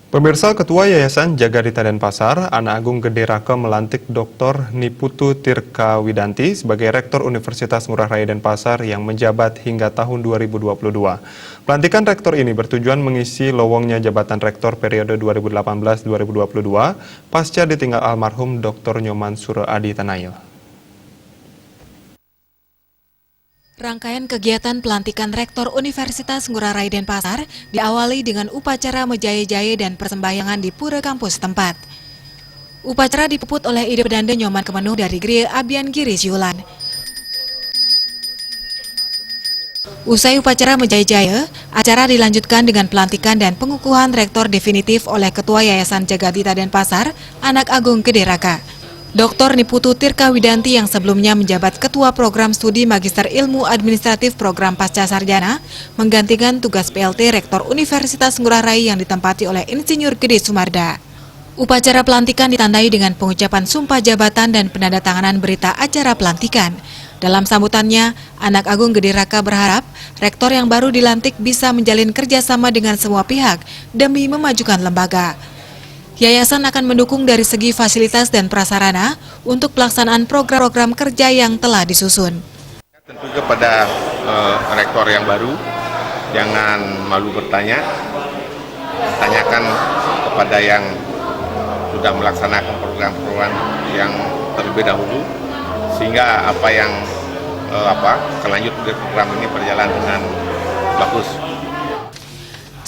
Pemirsa, Ketua Yayasan Jagadita Denpasar, Ana Agung Gede Rake melantik Dr. Niputu Tirka Widanti sebagai Rektor Universitas Ngurah Rai Denpasar yang menjabat hingga tahun 2022. Pelantikan rektor ini bertujuan mengisi lowongnya jabatan rektor periode 2018-2022 pasca ditinggal almarhum Dr. Nyoman Sura Adi Tanail. Rangkaian kegiatan pelantikan Rektor Universitas Ngurah Rai Denpasar diawali dengan upacara mejaye-jaye dan persembahyangan di pura kampus tempat. Upacara dipuput oleh ide pedanda Nyoman Kemenuh dari Gria Abian Giri Siulan. Usai upacara mejaye-jaye, acara dilanjutkan dengan pelantikan dan pengukuhan rektor definitif oleh Ketua Yayasan Jagadita Denpasar, Ana Agung Gede Rake. Dr. Niputu Tirka Widanti yang sebelumnya menjabat Ketua Program Studi Magister Ilmu Administratif Program Pasca Sarjana menggantikan tugas PLT Rektor Universitas Ngurah Rai yang ditempati oleh Insinyur Gede Sumarda. Upacara pelantikan ditandai dengan pengucapan sumpah jabatan dan penandatanganan berita acara pelantikan. Dalam sambutannya, Ana Agung Gede Rake berharap rektor yang baru dilantik bisa menjalin kerjasama dengan semua pihak demi memajukan lembaga. Yayasan akan mendukung dari segi fasilitas dan prasarana untuk pelaksanaan program-program kerja yang telah disusun. Tentu kepada rektor yang baru, jangan malu bertanya, tanyakan kepada yang sudah melaksanakan program-program yang terlebih dahulu, sehingga apa yang kelanjutan program ini berjalan dengan bagus.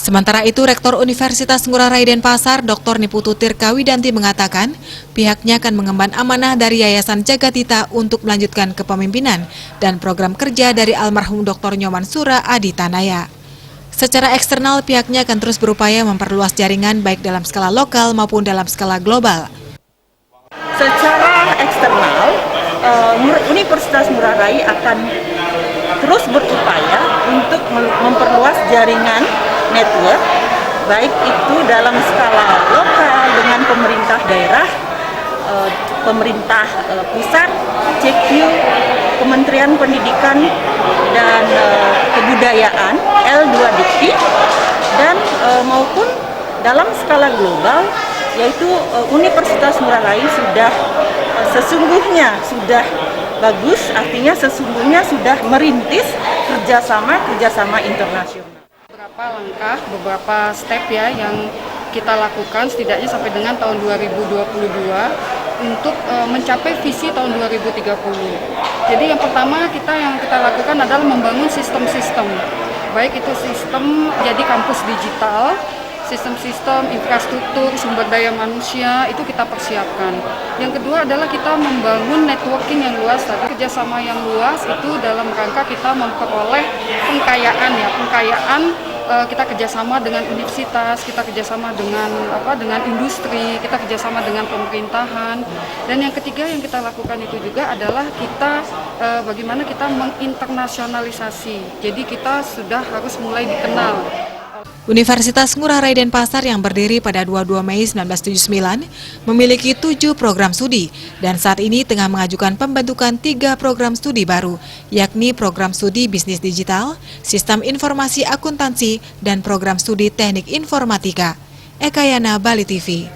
Sementara itu, Rektor Universitas Ngurah Rai Denpasar, Dr. Niputu Tirka Widanti mengatakan pihaknya akan mengemban amanah dari Yayasan Jagadita untuk melanjutkan kepemimpinan dan program kerja dari almarhum Dr. Nyoman Sura Adi Tanail. Secara eksternal, pihaknya akan terus berupaya memperluas jaringan baik dalam skala lokal maupun dalam skala global. Secara eksternal, Universitas Ngurah Rai akan terus berupaya untuk memperluas jaringan network, baik itu dalam skala lokal dengan pemerintah daerah, pemerintah pusat, CQ, Kementerian Pendidikan dan Kebudayaan, L2Dikti, dan maupun dalam skala global, yaitu Universitas Ngurah Rai sudah sesungguhnya sudah bagus, artinya sesungguhnya sudah merintis kerjasama internasional. Beberapa langkah, beberapa step ya yang kita lakukan setidaknya sampai dengan tahun 2022 untuk mencapai visi tahun 2030. Jadi yang pertama yang kita lakukan adalah membangun sistem-sistem, baik itu sistem jadi kampus digital, sistem-sistem infrastruktur, sumber daya manusia, itu kita persiapkan. Yang kedua adalah kita membangun networking yang luas, kerjasama yang luas itu dalam rangka kita memperoleh pengkayaan kita kerjasama dengan universitas, kita kerjasama dengan industri, kita kerjasama dengan pemerintahan. Dan yang ketiga yang kita lakukan itu juga adalah kita bagaimana kita menginternasionalisasi. Jadi kita sudah harus mulai dikenal. Universitas Ngurah Rai Denpasar yang berdiri pada 22 Mei 1979 memiliki 7 program studi dan saat ini tengah mengajukan pembentukan 3 program studi baru, yakni program studi bisnis digital, sistem informasi akuntansi, dan program studi teknik informatika. Eka Yana, Bali TV.